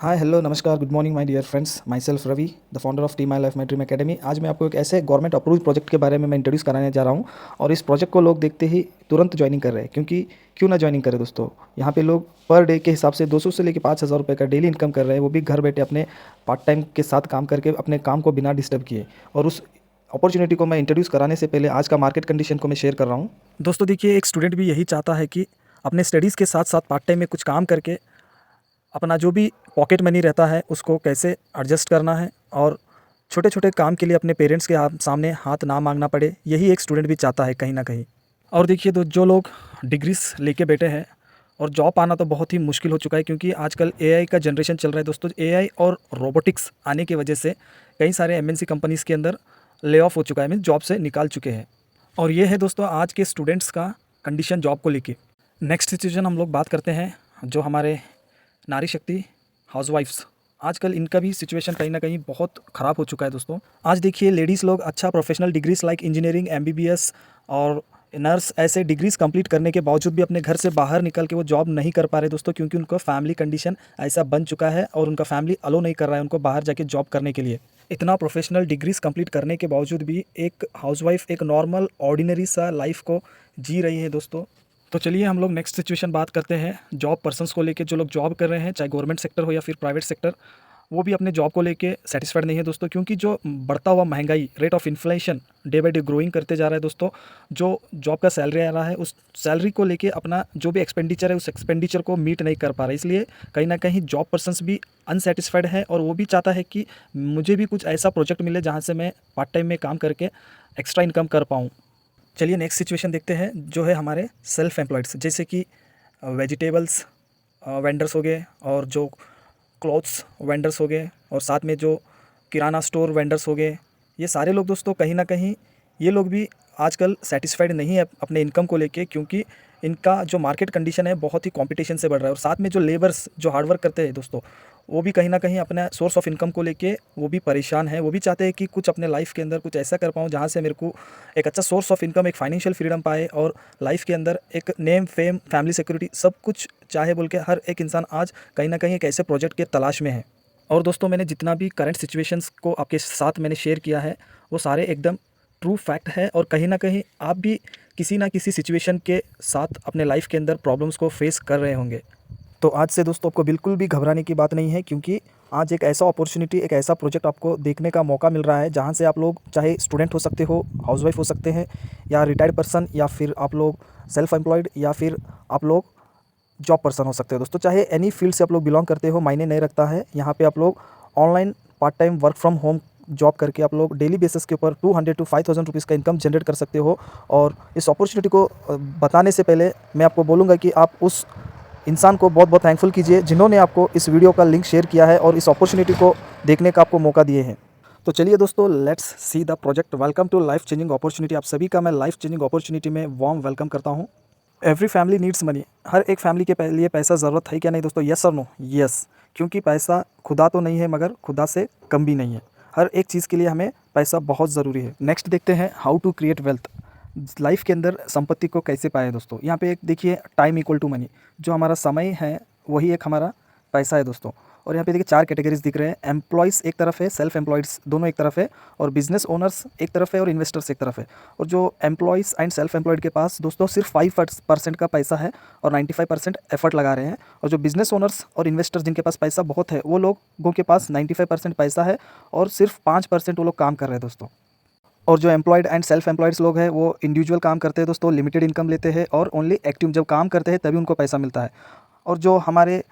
हाय hello नमस्कार good morning my dear friends myself Ravi the founder of T my life my dream academy. आज मैं आपको एक ऐसे गवर्नमेंट अप्रूव प्रोजेक्ट के बारे में मैं इंट्रोड्यूस कराने जा रहा हूँ। और इस प्रोजेक्ट को लोग देखते ही तुरंत ज्वाइनिंग कर रहे हैं, क्योंकि क्यों ना ज्वाइनिंग करें दोस्तों। यहाँ पे लोग पर डे के हिसाब से 200 से लेकर 5,000 रुपये का डेली इनकम कर रहे हैं, वो भी घर बैठे अपने पार्ट टाइम के साथ काम करके अपने काम को बिना डिस्टर्ब किए। और उस अपॉर्चुनिटी को मैं इंट्रोड्यूस कराने से पहले आज का मार्केट कंडीशन को मैं शेयर कर रहा हूँ। दोस्तों देखिए, एक स्टूडेंट भी यही चाहता है कि अपने स्टडीज़ के साथ साथ पार्ट टाइम में कुछ काम करके अपना जो भी पॉकेट मनी रहता है उसको कैसे एडजस्ट करना है, और छोटे छोटे काम के लिए अपने पेरेंट्स के सामने हाथ ना मांगना पड़े, यही एक स्टूडेंट भी चाहता है कहीं ना कहीं। और देखिए, तो जो लोग डिग्रीज लेके बैठे हैं और जॉब पाना तो बहुत ही मुश्किल हो चुका है, क्योंकि आजकल एआई का जनरेशन चल रहा है दोस्तों। एआई और रोबोटिक्स आने की वजह से कई सारे एमएनसी कंपनीज़ के अंदर ले ऑफ हो चुका है, मीन जॉब से निकाल चुके हैं। और ये है दोस्तों आज के स्टूडेंट्स का कंडीशन जॉब को लेके। नेक्स्ट सिचुएशन हम लोग बात करते हैं जो हमारे नारी शक्ति हाउसवाइफ्स, आजकल इनका भी सिचुएशन कहीं ना कहीं बहुत ख़राब हो चुका है दोस्तों। आज देखिए, लेडीज़ लोग अच्छा professional degrees like engineering, MBBS और नर्स ऐसे डिग्रीज कंप्लीट करने के बावजूद भी अपने घर से बाहर निकल के वो जॉब नहीं कर पा रहे दोस्तों, क्योंकि उनका फैमिली कंडीशन ऐसा बन चुका है और उनका फैमिली अलो नहीं कर रहा है उनको बाहर जाके जॉब करने के लिए। इतना प्रोफेशनल डिग्रीज कंप्लीट करने के बावजूद भी एक हाउसवाइफ एक नॉर्मल ऑर्डिनरी सा लाइफ को जी रही है दोस्तों। तो चलिए हम लोग नेक्स्ट सिचुएशन बात करते हैं जॉब पर्सन्स को लेके। जो लोग जॉब कर रहे हैं, चाहे गवर्नमेंट सेक्टर हो या फिर प्राइवेट सेक्टर, वो भी अपने जॉब को लेके सेटिस्फाइड नहीं है दोस्तों, क्योंकि जो बढ़ता हुआ महंगाई, rate of inflation day by day growing करते जा रहा है दोस्तों। जो जॉब का सैलरी आ रहा है उस सैलरी को लेके अपना जो भी एक्सपेंडिचर है उस एक्सपेंडिचर को मीट नहीं कर पा रहा है, इसलिए कहीं ना कहीं जॉब पर्सन्स भी अनसेटिस्फाइड है और वो भी चाहता है कि मुझे भी कुछ ऐसा प्रोजेक्ट मिले जहाँ से मैं पार्ट टाइम में काम करके एक्स्ट्रा इनकम कर पाऊँ। चलिए नेक्स्ट सिचुएशन देखते हैं जो है हमारे सेल्फ एम्प्लॉयड्स, जैसे कि वेजिटेबल्स वेंडर्स हो गए, और जो क्लॉथ्स वेंडर्स हो गए, और साथ में जो किराना स्टोर वेंडर्स हो गए। ये सारे लोग दोस्तों कहीं ना कहीं ये लोग भी आजकल सेटिस्फाइड नहीं है अपने इनकम को लेके, क्योंकि इनका जो मार्केट कंडीशन है बहुत ही कंपटीशन से बढ़ रहा है। और साथ में जो लेबर्स जो हार्डवर्क करते हैं दोस्तों, वो भी कहीं ना कहीं अपना सोर्स ऑफ इनकम को लेके वो भी परेशान है। वो भी चाहते हैं कि कुछ अपने लाइफ के अंदर कुछ ऐसा कर पाऊँ जहाँ से मेरे को एक अच्छा सोर्स ऑफ इनकम, एक फाइनेंशियल फ्रीडम पाए, और लाइफ के अंदर एक नेम, फेम, फैमिली सिक्योरिटी सब कुछ चाहे बोल के हर एक इंसान आज कहीं ना कहीं एक ऐसे प्रोजेक्ट के तलाश में है। और दोस्तों, मैंने जितना भी करंट सिचुएशंस को आपके साथ मैंने शेयर किया है वो सारे एकदम ट्रू फैक्ट है, और कहीं ना कहीं आप भी किसी ना किसी सिचुएशन के साथ अपने लाइफ के अंदर प्रॉब्लम्स को फेस कर रहे होंगे। तो आज से दोस्तों आपको बिल्कुल भी घबराने की बात नहीं है, क्योंकि आज एक ऐसा अपॉर्चुनिटी, एक ऐसा प्रोजेक्ट आपको देखने का मौका मिल रहा है जहां से आप लोग चाहे स्टूडेंट हो सकते हो, हाउसवाइफ हो सकते हैं, या रिटायर्ड पर्सन, या फिर आप लोग सेल्फ एम्प्लॉयड, या फिर आप लोग जॉब पर्सन हो सकते हो दोस्तों। चाहे एनी फील्ड से आप लोग बिलोंग करते हो, मायने नहीं रखता है। यहाँ पे आप लोग online part time work from home job करके आप लोग डेली बेसिस के ऊपर 200 to 5,000 रुपीज़ का इनकम जनरेट कर सकते हो। और इस अपॉर्चुनिटी को बताने से पहले मैं आपको बोलूँगा कि आप उस इंसान को बहुत बहुत थैंकफुल कीजिए जिन्होंने आपको इस वीडियो का लिंक शेयर किया है और इस अपॉर्चुनिटी को देखने का आपको मौका दिए हैं। तो चलिए दोस्तों, let's see the project. Welcome to life changing opportunity. आप सभी का मैं लाइफ चेंजिंग अपॉर्चुनिटी में वार्म वेलकम करता हूँ। Every family needs money. हर एक फैमिली के लिए पैसा ज़रूरत है क्या नहीं दोस्तों? यस और नो? यस, क्योंकि पैसा खुदा तो नहीं है मगर खुदा से कम भी नहीं है। हर एक चीज़ के लिए हमें पैसा बहुत ज़रूरी है। नेक्स्ट देखते हैं how to create wealth. Life के अंदर संपत्ति को कैसे पाए दोस्तों? यहाँ पे एक देखिए, टाइम इक्वल टू मनी। जो हमारा समय है वही एक हमारा पैसा है दोस्तों। और यहाँ पे देखिए 4 कैटेगरीज दिख रहे हैं। एम्प्लॉयज़ एक तरफ है, सेल्फ एम्प्लॉयड्स दोनों एक तरफ है, और बिजनेस ओनर्स एक तरफ है, और इन्वेस्टर्स एक तरफ है। और जो एम्प्लॉयज़ एंड सेल्फ एम्प्लॉयड के पास दोस्तों सिर्फ 5% का पैसा है और 95% एफर्ट लगा रहे हैं। और जो बिजनेस ओनर्स और इन्वेस्टर्स जिनके पास पैसा बहुत है, वो लोगों के पास 95% पैसा है और सिर्फ 5% वो लोग काम कर रहे हैं दोस्तों। और जो एम्प्लॉयड एंड सेल्फ एम्प्लॉयड्स लोग हैं वो इंडिविजुअल काम करते हैं दोस्तों, लिमिटेड इनकम लेते हैं, और ओनली एक्टिव जब काम करते हैं तभी उनको पैसा मिलता है। और जो हमारे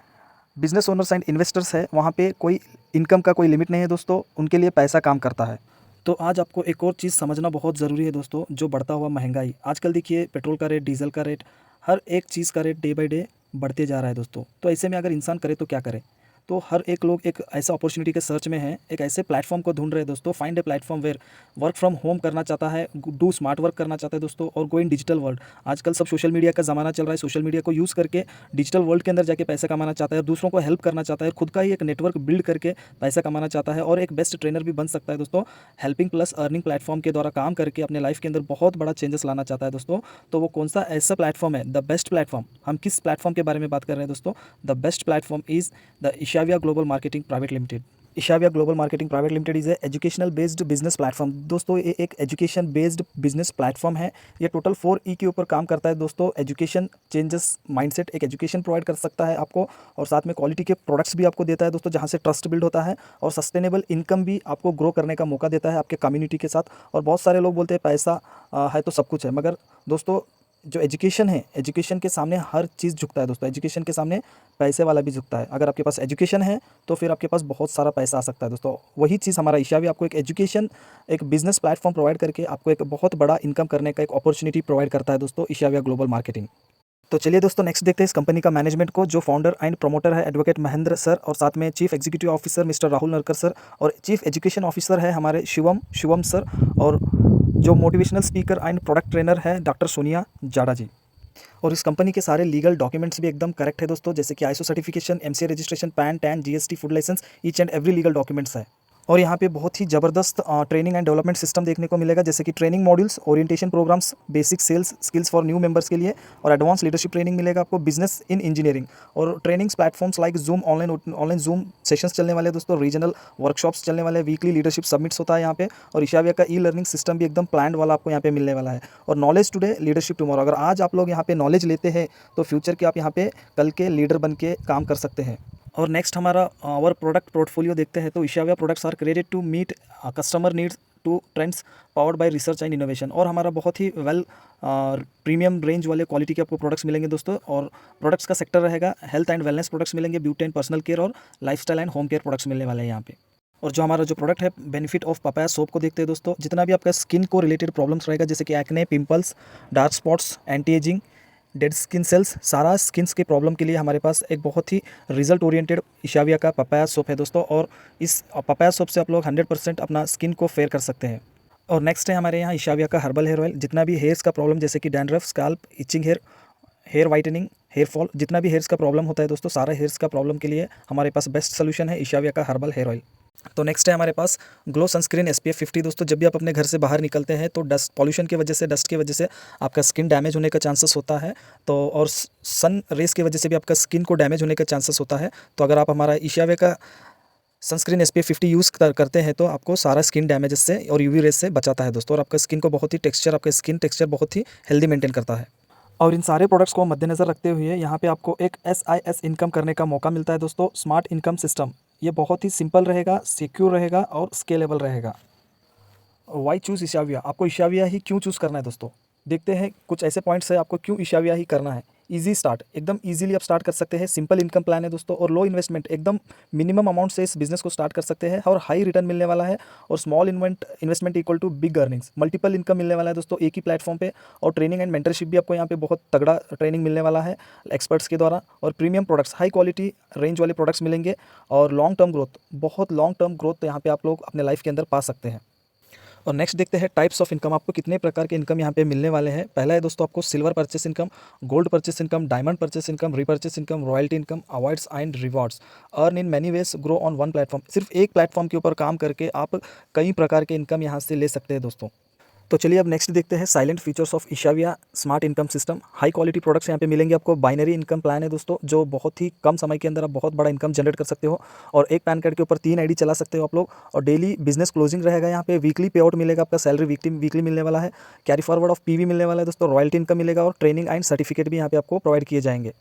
बिजनेस ओनर्स एंड इन्वेस्टर्स है, वहाँ पे कोई इनकम का कोई लिमिट नहीं है दोस्तों, उनके लिए पैसा काम करता है। तो आज आपको एक और चीज़ समझना बहुत ज़रूरी है दोस्तों, जो बढ़ता हुआ महंगाई। आजकल देखिए, पेट्रोल का रेट, डीजल का रेट, हर एक चीज़ का रेट डे बाई डे बढ़ते जा रहा है दोस्तों। तो ऐसे में अगर इंसान करे तो क्या करे? तो हर एक लोग एक ऐसा अपॉर्चुनिटी के सर्च में है, एक ऐसे प्लेटफॉर्म को ढूंढ रहे हैं दोस्तों। Find a platform where work from home करना चाहता है, डू स्मार्ट वर्क करना चाहता है दोस्तों, और गो इन डिजिटल वर्ल्ड। आजकल सब सोशल मीडिया का ज़माना चल रहा है। सोशल मीडिया को यूज़ करके डिजिटल वर्ल्ड के अंदर जाके पैसा कमाना चाहता है, दूसरों को हेल्प करना चाहता है, खुद का ही एक नेटवर्क बिल्ड करके पैसा कमाना चाहता है, और एक बेस्ट ट्रेनर भी बन सकता है दोस्तों। हेल्पिंग प्लस अर्निंग प्लेटफॉर्म के द्वारा काम करके अपने लाइफ के अंदर बहुत बड़ा चेंजेस लाना चाहता है दोस्तों। तो वो कौन सा ऐसा प्लेटफॉर्म है? The best platform. हम किस प्लेटफॉर्म के बारे में बात कर रहे हैं दोस्तों? The best platform is the Ishavia Global Marketing Private Limited. Ishavia Global Marketing Private Limited is a educational based business platform. दोस्तों ये एक एजुकेशन बेस्ड बिजनेस प्लेटफॉर्म है। ये टोटल 4E के ऊपर काम करता है दोस्तों। एजुकेशन चेंजेस माइंडसेट, एक एजुकेशन प्रोवाइड कर सकता है आपको, और साथ में क्वालिटी के प्रोडक्ट्स भी आपको देता है दोस्तों, जहाँ से ट्रस्ट बिल्ड होता है, और सस्टेनेबल इनकम भी आपको ग्रो करने का मौका देता है आपके कम्युनिटी के साथ। और बहुत सारे लोग बोलते हैं पैसा है तो सब कुछ है, मगर दोस्तों जो एजुकेशन है, एजुकेशन के सामने हर चीज़ झुकता है दोस्तों। एजुकेशन के सामने पैसे वाला भी झुकता है। अगर आपके पास एजुकेशन है तो फिर आपके पास बहुत सारा पैसा आ सकता है दोस्तों। वही चीज़ हमारा ईशावी आपको एक एजुकेशन, एक बिजनेस प्लेटफॉर्म प्रोवाइड करके आपको एक बहुत बड़ा इनकम करने का एक अपॉर्चुनिटी प्रोवाइड करता है दोस्तों, ईशाविया ग्लोबल मार्केटिंग। तो चलिए दोस्तों नेक्स्ट देखते हैं इस कंपनी का मैनेजमेंट को। जो फाउंडर एंड प्रमोटर है एडवोकेट महेंद्र सर, और साथ में chief executive officer mister Rahul Narkar sir, और चीफ एजुकेशन ऑफिसर है हमारे शिवम सर, और जो motivational speaker and product trainer है डॉक्टर सोनिया जाड़ा जी। और इस कंपनी के सारे लीगल डॉक्यूमेंट्स भी एकदम करेक्ट है दोस्तों, जैसे कि ISO certification, MCA registration, PAN, TAN, GST, food licence, each and every legal documents है। और यहाँ पे बहुत ही ज़बरदस्त ट्रेनिंग एंड डेवलपमेंट सिस्टम देखने को मिलेगा, जैसे कि training modules, orientation programmes, basic sales skills for new members के लिए, और एडवांस लीडरशिप ट्रेनिंग मिलेगा आपको, बिजनेस इन इंजीनियरिंग, और trainings platforms like Zoom, online Zoom sessions चलने वाले दोस्तों, रीजनल वर्कशॉप्स चलने वाले, वीकली लीडरशिप सबमिट्स होता है यहाँ पे, और ईशाविया का लर्निंग सिस्टम भी एकदम प्लान्ड वाला आपको यहाँ पे मिलने वाला है। और नॉलेज टुडे लीडरशिप टुमारो, अगर आज आप लोग यहाँ पे नॉलेज लेते हैं तो फ्यूचर के आप यहाँ पे कल के लीडर बन के काम कर सकते हैं। और नेक्स्ट हमारा और प्रोडक्ट पोर्टफोलियो देखते हैं तो Ishavia products are created to meet customer needs to trends powered by research and innovation. और हमारा बहुत ही वेल प्रीमियम रेंज वाले क्वालिटी के आपको प्रोडक्ट्स मिलेंगे दोस्तों। और प्रोडक्ट्स का सेक्टर रहेगा हेल्थ एंड वेलनेस प्रोडक्ट्स मिलेंगे, ब्यूटी एंड पर्सनल केयर, और lifestyle and home care products मिलने वाले हैं यहाँ पे। और जो हमारा जो प्रोडक्ट है बेनिफिट ऑफ पपाया सोप को देखते हैं दोस्तों। जितना भी आपका स्किन को रिलेटेड प्रॉब्लम्स रहेगा, जैसे कि acne, pimples, dark spots, anti ageing, dead skin cells, सारा स्किन्स के प्रॉब्लम के लिए हमारे पास एक बहुत ही रिजल्ट ओरिएंटेड ईशाविया का पपाया सोप है दोस्तों। और इस पपाया सोप से आप लोग 100% अपना स्किन को फेयर कर सकते हैं। और नेक्स्ट है हमारे यहाँ ईशाविया का हर्बल हेयर ऑयल। जितना भी हेयर्स का प्रॉब्लम, जैसे कि dandruff, scalp, itching hair, hair whitening, hair fall, जितना भी हेयर्स का प्रॉब्लम होता है दोस्तों, सारा हेयर्स का प्रॉब्लम के लिए हमारे पास बेस्ट सोल्यूशन है ईशाविया का हर्बल हेयर ऑयल। तो नेक्स्ट है हमारे पास ग्लो सनस्क्रीन SPF 50 दोस्तों। जब भी आप अपने घर से बाहर निकलते हैं तो डस्ट पॉल्यूशन की वजह से, डस्ट की वजह से आपका स्किन डैमेज होने का चांसेस होता है, तो और सन रेस की वजह से भी आपका स्किन को डैमेज होने का चांसेस होता है। तो अगर आप हमारा ईशाविया का सनस्क्रीन SPF 50 यूज़ करते हैं तो आपको सारा स्किन डैमेज से और UV रेस से बचाता है दोस्तों, और आपका स्किन को बहुत ही टेक्सचर, आपका स्किन टेक्सचर बहुत ही हेल्दी मेंटेन करता है। और इन सारे प्रोडक्ट्स को मद्देनज़र रखते हुए यहाँ पे आपको एक SIS इनकम करने का मौका मिलता है दोस्तों। स्मार्ट इनकम सिस्टम, ये बहुत ही सिंपल रहेगा, सिक्योर रहेगा और स्केलेबल रहेगा। वाई चूज़ ईशाविया, आपको ईशाविया ही क्यों चूज़ करना है दोस्तों? देखते हैं कुछ ऐसे पॉइंट्स है आपको क्यों ईशाविया ही करना है। इजी स्टार्ट, एकदम इजीली आप स्टार्ट कर सकते हैं। सिंपल इनकम प्लान है दोस्तों, और लो इन्वेस्टमेंट, एकदम मिनिमम अमाउंट से इस बिजनेस को स्टार्ट कर सकते हैं, और हाई रिटर्न मिलने वाला है। और small investment equal to big earnings, multiple income मिलने वाला है दोस्तों एक ही प्लेटफॉर्म पे। और ट्रेनिंग एंड मेंटरशिप भी आपको यहाँ पे बहुत तगड़ा ट्रेनिंग मिलने वाला है एक्सपर्ट्स के द्वारा। और premium products, high quality range वाले प्रोडक्ट्स मिलेंगे। और लॉन्ग टर्म ग्रोथ, बहुत लॉन्ग टर्म ग्रोथ यहाँ पे आप लोग अपने लाइफ के अंदर पा सकते हैं। और नेक्स्ट देखते हैं टाइप्स ऑफ इनकम, आपको कितने प्रकार के इनकम यहाँ पे मिलने वाले हैं। पहला है दोस्तों आपको silver purchase income, gold purchase income, diamond purchase income, repurchase income, royalty income, awards and rewards. Earn in many ways, grow on one platform. सिर्फ एक प्लेटफॉर्म के ऊपर काम करके आप कई प्रकार के इनकम यहाँ से ले सकते हैं दोस्तों। तो चलिए अब नेक्स्ट देखते हैं silent features of Ishavia smart income system. High quality products यहाँ पे मिलेंगे आपको। बाइनरी इनकम प्लान है दोस्तों, जो बहुत ही कम समय के अंदर आप बहुत बड़ा इनकम जनरेट कर सकते हो, और एक पैन कार्ड के ऊपर 3 ID चला सकते हो आप लोग। और डेली बिजनेस क्लोजिंग रहेगा यहाँ पे, वीकली पे आउट मिलेगा, आपका सैलरी वीकली मिलने वाला है। कैरी फॉरवर्ड ऑफ PV मिलने वाला है दोस्तों, रॉयल्टी इनकम मिलेगा, और ट्रेनिंग एंड सर्टिफिकेट भी यहाँ पे आपको प्रोवाइड किए जाएंगे।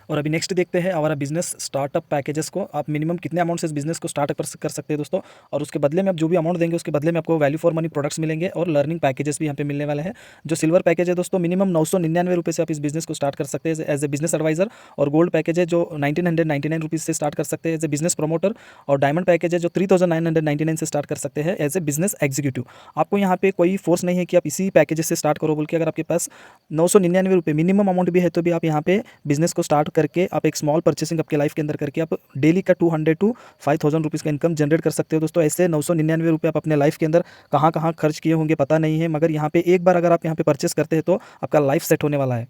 और अभी नेक्स्ट देखते हैं हमारा बिजनेस स्टार्टअप पैकेजेस को। आप मिनिमम कितने अमाउंट से इस बिजनेस को स्टार्ट कर सकते हैं दोस्तों, और उसके बदले में आप जो भी अमाउंट देंगे उसके बदले में आपको वैल्यू फॉर मनी प्रोडक्ट्स मिलेंगे, और लर्निंग पैकेजेस भी यहाँ पे मिलने वाले हैं। जो सिल्वर पैकेज है दोस्तों, मिनिमम 999 रुपये से आप इस बिजनेस को स्टार्ट कर सकते हैं एज ए बिजनेस एडवाइजर। और गोल्ड पैकेज है जो 1999 रुपीज़ से स्टार्ट कर सकते हैं एज ए बिजनेस प्रमोटर। और डायमंड पैकेज है जो 3999 से स्टार्ट कर सकते हैं एज ए बिजनेस एग्जीक्यूटिव। आपको यहाँ पे कोई फोर्स नहीं है कि आप इसी पैकेजेस से स्टार्ट करो बोल के। अगर आपके पास 999 रुपये मिनिमम अमाउंट भी है तो भी आप यहाँ पे बिजनेस को स्टार्ट करके आप एक स्मॉल परचेसिंग आपके लाइफ के अंदर करके आप डेली का 200 to 5000 रुपीज़ का इनकम जनरेट कर सकते हो दोस्तों। ऐसे 999 रुपये आप अपने लाइफ के अंदर कहाँ कहाँ खर्च किए होंगे पता नहीं है, मगर यहाँ पे एक बार अगर आप यहाँ पे परचेस करते हैं तो आपका लाइफ सेट होने वाला है।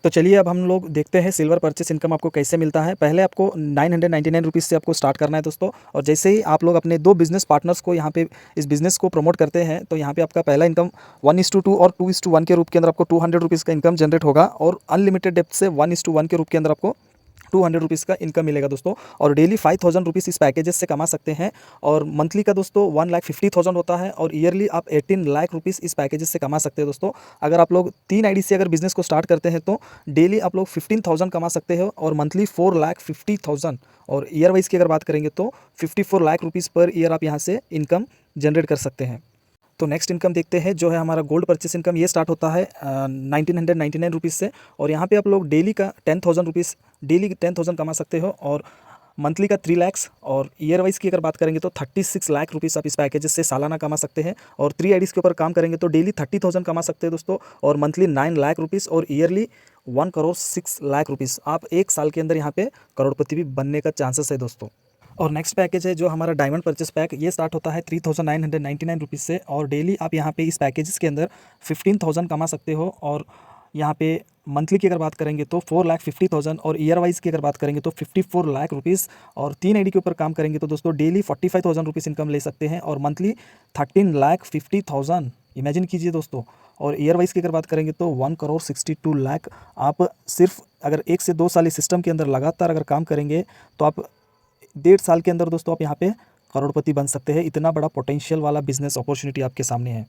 तो चलिए अब हम लोग देखते हैं सिल्वर परचेस इनकम आपको कैसे मिलता है। पहले आपको 999 रुपीज़ से आपको स्टार्ट करना है दोस्तों, और जैसे ही आप लोग अपने 2 बिजनेस पार्टनर्स को यहाँ पे इस बिज़नेस को प्रमोट करते हैं तो यहाँ पे आपका पहला इनकम 1:2 और 2:1 के रूप के अंदर आपको 200 रुपीज़ का इनकम जनरेट होगा, और अनलिमिटेड डेप्थ से 1:1 के रूप के अंदर आपको ₹200 का इनकम मिलेगा दोस्तों। और डेली ₹5000 इस पैकेजेस से कमा सकते हैं। और मंथली का दोस्तों 1,50,000 होता है और ईयरली आप 18 लाख रुपीस इस पैकेजेस से कमा सकते हैं दोस्तों। अगर आप लोग 3 आईडी से अगर बिजनेस को स्टार्ट करते हैं तो डेली आप लोग 15,000 कमा सकते हो और मंथली 4,50,000। और ईयर वाइज की अगर बात करेंगे तो 54 लाख रुपीज़ पर ईयर आप यहाँ से इनकम जनरेट कर सकते हैं। तो नेक्स्ट इनकम देखते हैं जो है हमारा गोल्ड परचेस इनकम। ये स्टार्ट होता है 1999 से। और यहाँ पे आप लोग डेली का 10,000 रुपीज़ डेली 10,000 कमा सकते हो और मंथली का 3 लाख। और ईयर वाइज की अगर बात करेंगे तो 36 लाख रुपीज़ आप इस पैकेजेस से सालाना कमा सकते हैं। और 3 आईडीज़ के ऊपर काम करेंगे तो डेली 30,000 कमा सकते हैं दोस्तों और मंथली 9 लाख रुपीज़ और ईयरली 1,06,00,000 रुपीज़। आप एक साल के अंदर यहाँ पे करोड़पति भी बनने का चांसेस है दोस्तों। और नेक्स्ट पैकेज है जो हमारा डायमंड परचेस पैक। ये स्टार्ट होता है 3,999 से और डेली आप यहाँ पे इस पैकेजेस के अंदर 15,000 कमा सकते हो। और यहाँ पे मंथली की अगर बात करेंगे तो 4,50,000 और ईयर वाइज की अगर बात करेंगे तो 54 लाख रुपीज़। और 3 आईडी के ऊपर काम करेंगे तो दोस्तों डेली 45,000 रुपीज़ इनकम ले सकते हैं और मंथली 13,50,000। इमेजिन कीजिए दोस्तों। और ईयर वाइज की अगर बात करेंगे तो 1,62,00,000। आप सिर्फ अगर 1 से 2 साल इस सिस्टम के अंदर लगातार अगर काम करेंगे तो आप 1.5 साल के अंदर दोस्तों आप यहाँ पे करोड़पति बन सकते हैं। इतना बड़ा पोटेंशियल वाला बिजनेस अपॉर्चुनिटी आपके सामने है।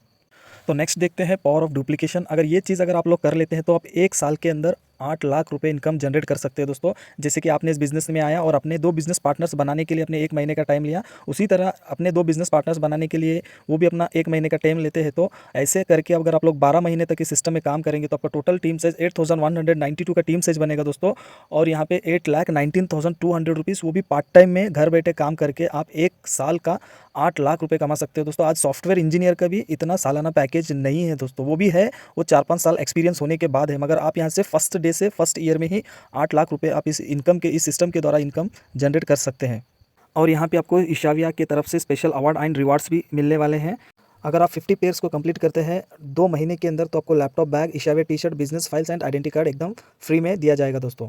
तो नेक्स्ट देखते हैं पावर ऑफ डुप्लीकेशन। अगर ये चीज़ अगर आप लोग कर लेते हैं तो आप 1 साल के अंदर 8 लाख रुपए इनकम जनरेट कर सकते हैं दोस्तों। जैसे कि आपने इस बिज़नेस में आया और अपने 2 बिज़नेस पार्टनर्स बनाने के लिए अपने 1 महीने का टाइम लिया, उसी तरह अपने 2 बिज़नेस पार्टनर्स बनाने के लिए वो भी अपना 1 महीने का टाइम लेते हैं। तो ऐसे करके अगर आप लोग 12 महीने तक इस सिस्टम में काम करेंगे तो आपका टोटल टीम साइज़ 8,192 का टीम साइज़ बनेगा दोस्तों। और यहाँ पे 8,19,200 रुपीज़ वो भी पार्ट टाइम में घर बैठे काम करके आप 1 साल का 8 लाख रुपए कमा सकते हो दोस्तों। आज सॉफ्टवेयर इंजीनियर का भी इतना सालाना पैकेज नहीं है दोस्तों, वो भी है वो 4-5 साल एक्सपीरियंस होने के बाद है। मगर आप यहाँ से फर्स्ट डे से फर्स्ट ईयर में ही 8 लाख रुपए आप इस इनकम के इस सिस्टम के द्वारा इनकम जनरेट कर सकते हैं। और यहाँ पे आपको ईशाविया की तरफ से स्पेशल अवार्ड एंड रिवार्ड्स भी मिलने वाले हैं। अगर आप 50 पेयर्स को कंप्लीट करते हैं 2 महीने के अंदर तो आपको laptop, bag, Ishavia T shirt, business files and identity card एकदम फ्री में दिया जाएगा दोस्तों।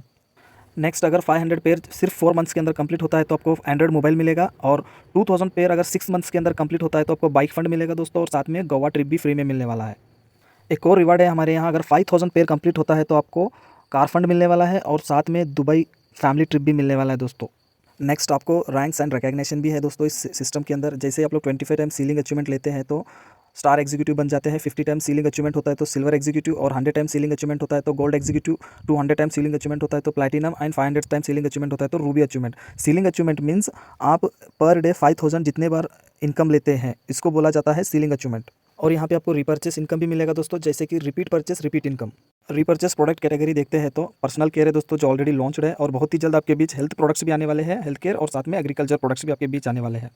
नेक्स्ट अगर 500 पेयर सिर्फ 4 मंथ्स के अंदर कंप्लीट होता है तो आपको एंड्रॉइड मोबाइल मिलेगा। और 2000 पेयर अगर 6 मंथ्स के अंदर कंप्लीट होता है तो आपको बाइक फंड मिलेगा दोस्तों और साथ में गोवा ट्रिप भी फ्री में मिलने वाला है। एक और रिवार्ड है हमारे यहाँ, अगर 5000 पेयर कंप्लीट होता है तो आपको कार फंड मिलने वाला है और साथ में दुबई फैमिली ट्रिप भी मिलने वाला है दोस्तों। नेक्स्ट आपको रैंक्स एंड रिकॉग्निशन भी है दोस्तों इस सिस्टम के अंदर। जैसे आप लोग 25 टाइम सीलिंग अचीवमेंट लेते हैं तो स्टार एग्जीक्यूटिव बन जाते हैं, 50 टाइम सीलिंग अचीवमेंट होता है तो सिल्वर एग्जीक्यूटिव, और 100 टाइम सीलिंग अचीवमेंट होता है तो gold executive, 200 time ceiling achievement होता है तो platinum and 500 time ceiling achievement होता है तो Ruby achievement. Ceiling achievement means आप पर डे 5000 जितने बार इनकम लेते हैं इसको बोला जाता है सीलिंग अचीवमेंट। और यहाँ पे आपको रिपर्चेस इनकम भी मिलेगा दोस्तों, जैसे कि repeat purchase, repeat income. Repurchase product category देखते हैं तो पर्सनल केयर है दोस्तों जो ऑलरेडी लॉन्च्ड है और बहुत ही जल्द आपके बीच हेल्थ प्रोडक्ट्स भी आने वाले हैं, हेल्थ केयर, और साथ में एग्रीकल्चर प्रोडक्ट्स भी आपके बीच आने वाले हैं।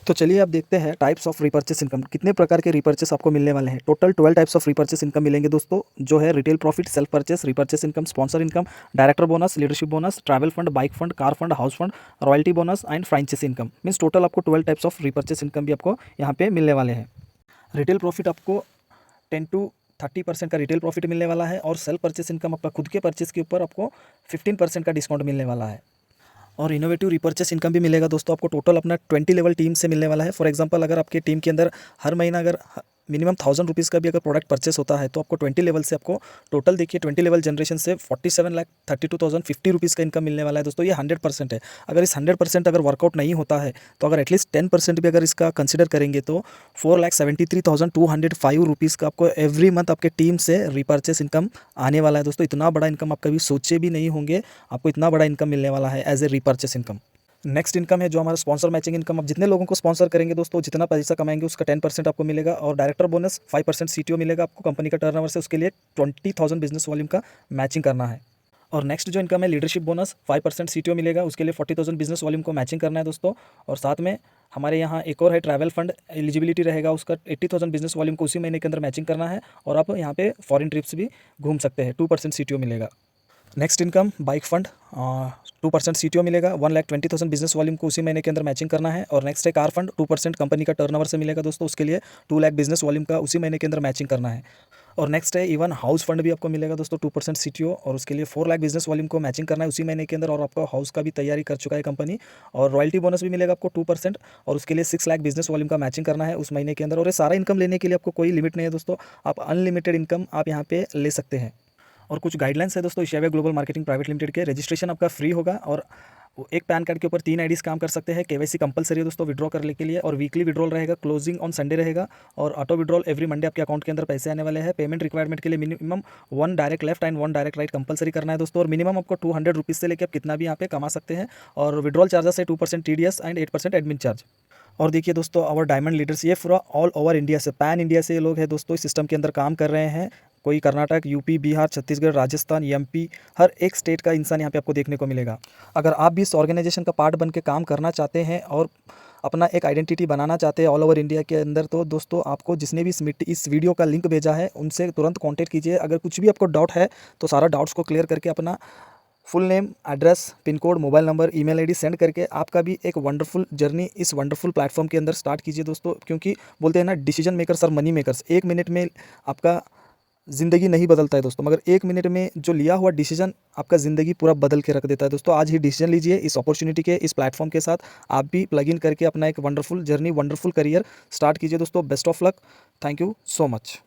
तो चलिए अब देखते हैं टाइप्स ऑफ रिपर्चेस इनकम, कितने प्रकार के रिपर्चेस आपको मिलने वाले हैं। Total 12 types of repurchase income मिलेंगे दोस्तों, जो है retail profit, self purchase, repurchase income, sponsor income, director bonus, leadership bonus, travel fund, bike fund, car fund, house fund, royalty bonus and franchisee income. Means total आपको 12 types of repurchase income भी आपको यहाँ पे मिलने वाले हैं। Retail profit आपको 10 to 30% का रिटेल प्रॉफिट मिलने वाला है और सेल्फ परचेस इनकम आपका खुद के परचेस के ऊपर आपको 15% का डिस्काउंट मिलने वाला है। और इनोवेटिव रिपर्चेस इनकम भी मिलेगा दोस्तों आपको, टोटल अपना 20 लेवल टीम से मिलने वाला है। फॉर एग्जांपल अगर आपके टीम के अंदर हर महीना अगर मिनिमम 1000 रुपीज़ का भी अगर प्रोडक्ट परचेस होता है तो आपको 20 लेवल से आपको टोटल देखिए 20 लेवल जनरेशन से 47,32,050 रुपीज़ का इनकम मिलने वाला है दोस्तों। ये 100% है। अगर इस 100% अगर वर्कआउट नहीं होता है तो अगर एटलीस्ट 10% भी अगर इसका कंसिडर करेंगे तो 4,73,205 रुपीज़ का आपको एवरी मंथ आपके टीम से रिपर्चेस इनकम आने वाला है दोस्तों। इतना बड़ा इनकम आप कभी सोचे भी नहीं होंगे, आपको इतना बड़ा इनकम मिलने वाला है as a repurchase income. Next income है जो हमारा स्पॉन्सर मैचिंग इनकम। आप जितने लोगों को स्पॉन्सर करेंगे दोस्तों जितना पैसा कमाएंगे उसका 10% आपको मिलेगा। और डायरेक्टर बोनस 5% सीटीओ मिलेगा आपको कंपनी का टर्नओवर से, उसके लिए 20,000 बिजनेस वॉल्यूम का मैचिंग करना है। और नेक्स्ट जो इनकम है लीडरशिप बोनस 5% सीटीओ मिलेगा, उसके लिए 40,000 बिजनेस वॉल्यूम को मैचिंग करना है दोस्तों। और साथ में हमारे यहाँ एक और है ट्रैवल फंड, एलिजिबिलिटी रहेगा उसका 80,000 बिजनेस वॉल्यूम को उसी महीने के अंदर मैचिंग करना है और आप यहाँ पे फॉरेन ट्रिप्स भी घूम सकते हैं, 2% सीटीओ मिलेगा। Next income bike fund 2% CTO मिलेगा, 1,20,000 बिजनेस वॉल्यूम को उसी महीने के अंदर मैचिंग करना है। और नेक्स्ट है कार फंड 2% कंपनी का टर्नओवर से मिलेगा दोस्तों, उसके लिए 2 लाख बिजनेस वॉल्यूम का उसी महीने के अंदर मैचिंग करना है। और नेक्स्ट है इवन हाउस फंड भी आपको मिलेगा दोस्तों 2% सीटीओ और उसके लिए 4 लाख बिजनेस वॉल्यूम को मैचिंग करना है उसी महीने के अंदर, और आपका हाउस का भी तैयारी कर चुका है कंपनी। और रॉयल्टी बोनस भी मिलेगा आपको 2% और उसके लिए 6 लाख बिजनेस वॉल्यूम का मैचिंग करना है उस महीने के अंदर। और ये सारा इनकम लेने के लिए आपको कोई लिमिट नहीं है दोस्तों, आप अनलिमिटेड इनकम आप यहाँ पे ले सकते हैं। और कुछ गाइडलाइंस है दोस्तों इशाविया ग्लोबल मार्केटिंग प्राइवेट लिमिटेड के। रजिस्ट्रेशन आपका फ्री होगा और एक पैन कार्ड के ऊपर 3 आईडीज़ काम कर सकते हैं। केवाईसी कंपलसरी है दोस्तों विड्रॉ करने के लिए, और वीकली विड्रॉल रहेगा, क्लोजिंग ऑन संडे रहेगा, और ऑटो विड्रॉल एवरी मंडे आपके अकाउंट के अंदर पैसे आने वाले हैं। पेमेंट रिक्वायरमेंट के लिए minimum 1 direct left and 1 direct right compulsory करना है दोस्तों, और मिनिमम आपको 200 रुपीज़ से लेकर आप कितना भी यहाँ पे कमा सकते हैं। और विड्रॉल चार्जेस है 2% TDS एंड 8% एडमिन चार्ज। और देखिए दोस्तों, और डायमंड लीडर्स ये पूरा ऑल ओवर इंडिया से, पैन इंडिया से ये लोग हैं दोस्तों, इस सिस्टम के अंदर काम कर रहे हैं। कोई कर्नाटक, यूपी, बिहार, छत्तीसगढ़, राजस्थान, एमपी, हर एक स्टेट का इंसान यहाँ पे आपको देखने को मिलेगा। अगर आप भी इस ऑर्गेनाइजेशन का पार्ट बन के काम करना चाहते हैं और अपना एक आइडेंटिटी बनाना चाहते हैं ऑल ओवर इंडिया के अंदर, तो दोस्तों आपको जिसने भी इस वीडियो का लिंक भेजा है उनसे तुरंत कॉन्टैक्ट कीजिए। अगर कुछ भी आपको डाउट है तो सारा डाउट्स को क्लियर करके अपना full name, address, pin code, mobile number, email ID send करके आपका भी एक वंडरफुल जर्नी इस वंडरफुल प्लेटफॉर्म के अंदर स्टार्ट कीजिए दोस्तों। क्योंकि बोलते हैं ना, डिसीजन मेकर्स और मनी मेकर्स, 1 मिनट में आपका ज़िंदगी नहीं बदलता है दोस्तों, मगर 1 मिनट में जो लिया हुआ डिसीजन आपका ज़िंदगी पूरा बदल के रख देता है दोस्तों। आज ही डिसीजन लीजिए इस अपॉर्चुनिटी के, इस प्लेटफॉर्म के साथ आप भी प्लग इन करके अपना एक wonderful journey, wonderful career start कीजिए दोस्तों। Best of luck. Thank you so much.